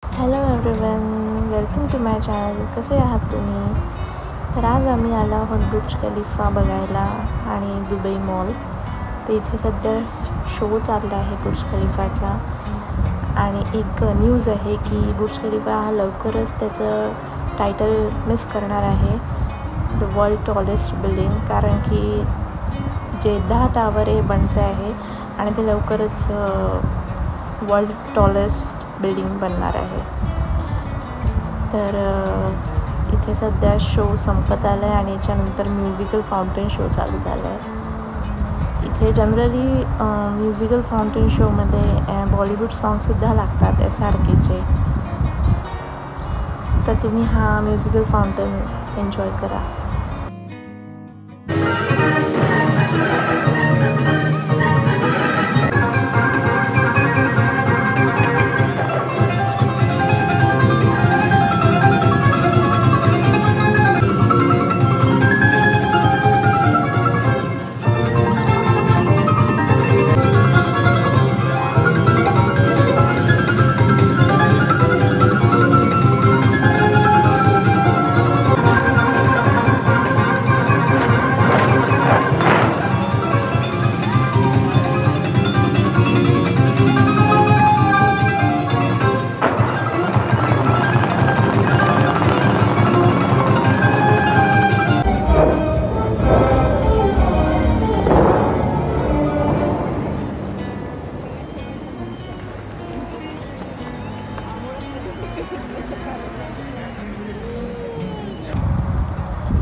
Hello everyone, welcome to my channel. कसे आहात तुम्ही? तर आज आम्ही आलो आहोत बुर्ज खलिफा बघायला आणि दुबई मॉल. तर इथे सध्या शो चालला आहे बुर्ज खलिफाचा आणि एक न्यूज आहे की बुर्ज खलिफा हा लवकरच त्याचं टायटल मिस करणार आहे, द वर्ल्ड टॉलेस्ट बिल्डिंग. कारण की जेद्दा टावर हे बनतं आहे आणि ते लवकरच वर्ल्ड टॉलेस्ट बिल्डिंग बनणार आहे. तर इथे सध्या शो संपत आला आहे आणि याच्यानंतर म्युझिकल फाउंटेन शो चालू झाला आहे. इथे जनरली म्युझिकल फाउंटेन शोमध्ये बॉलिवूड सॉन्गसुद्धा लागतात SRKचे. तर तुम्ही हा म्युझिकल फाउंटेन एन्जॉय करा.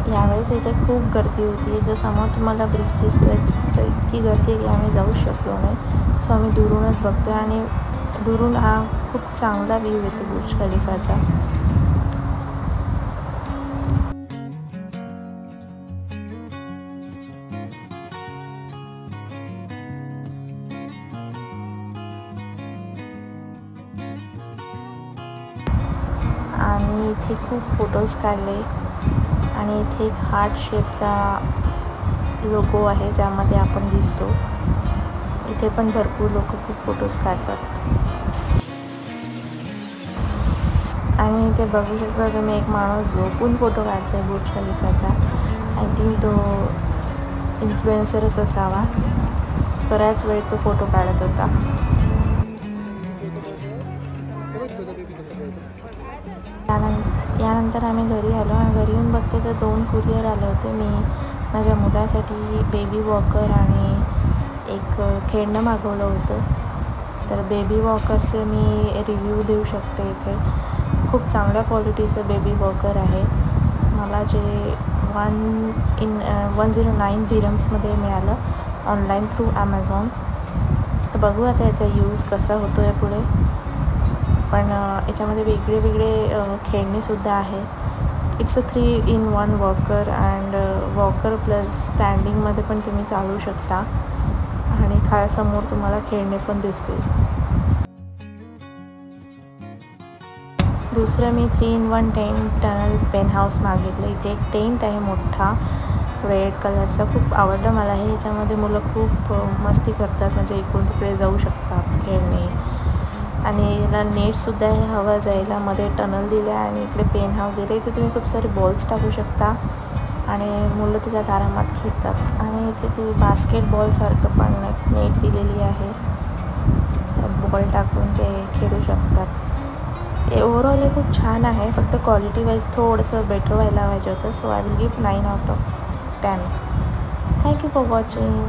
यावेळेस इथे खूप गर्दी होती. जो समोर तुम्हाला ब्रिज दिसतो आहे तर इतकी गर्दी आहे की आम्ही जाऊ शकलो नाही. सो आम्ही दुरूनच बघतो आहे आणि दुरून हा खूप चांगला व्ह्यू येतो बुर्ज खलिफाचा. आणि इथे खूप फोटोज काढले आणि इथे एक हार्ट शेपचा लोगो आहे ज्यामध्ये आपण दिसतो. इथे पण भरपूर लोक खूप फोटोज काढतात. आणि इथे बघू शकता तुम्ही एक माणूस झोपून फोटो काढतोय बुर्ज खलिफाचा. आय थिंक तो इन्फ्लुएन्सरच असावा. बऱ्याच वेळ तो फोटो काढत होता. यानंतर आम्ही घरी आलो आणि घरी येऊन बघते तर 2 कुरिअर आले होते. मी माझ्या मुलासाठी बेबी वॉकर आणि एक खेळणं मागवलं होतं. तर बेबी वॉकरचे मी रिव्ह्यू देऊ शकते. इथे खूप चांगल्या क्वालिटीचं बेबी वॉकर आहे. मला जे 109 दिरम्समध्ये मिळालं ऑनलाईन थ्रू ॲमेझॉन. तर बघू आता याचा यूज कसा होतो आहे पुढे. पण याच्यामध्ये वेगळे खेळणीसुद्धा आहे. It's a 3-in-1 walker and walker plus स्टँडिंगमध्ये पण तुम्ही चालू शकता आणि समोर तुम्हाला खेळणे पण दिसतील. दुसरं मी 3-in-1 tent tunnel pen house मागितलं. इथे एक टेंट आहे मोठा रेड कलरचा. खूप आवडलं मला हे. याच्यामध्ये मुलं खूप मस्ती करतात, म्हणजे इकडून तिकडे जाऊ शकतात खेळणे. आणि याला नेटसुद्धा आहे हवा जायला. मध्ये टनल दिलं आहे आणि इकडे पेन हाऊस दिलं. इथे तुम्ही खूप सारे बॉल्स टाकू शकता आणि मुलं त्याच्यात आरामात खेळतात. आणि इथे ती बास्केटबॉलसारखं पण नेट दिलेली आहे. त्यात बॉल टाकून ते खेळू शकतात. ते ओव्हरऑल हे खूप छान आहे. फक्त क्वालिटी वाईज थोडंसं बेटर व्हायला पाहिजे होतं. So I will give 9 out of 10. Thank you for watching.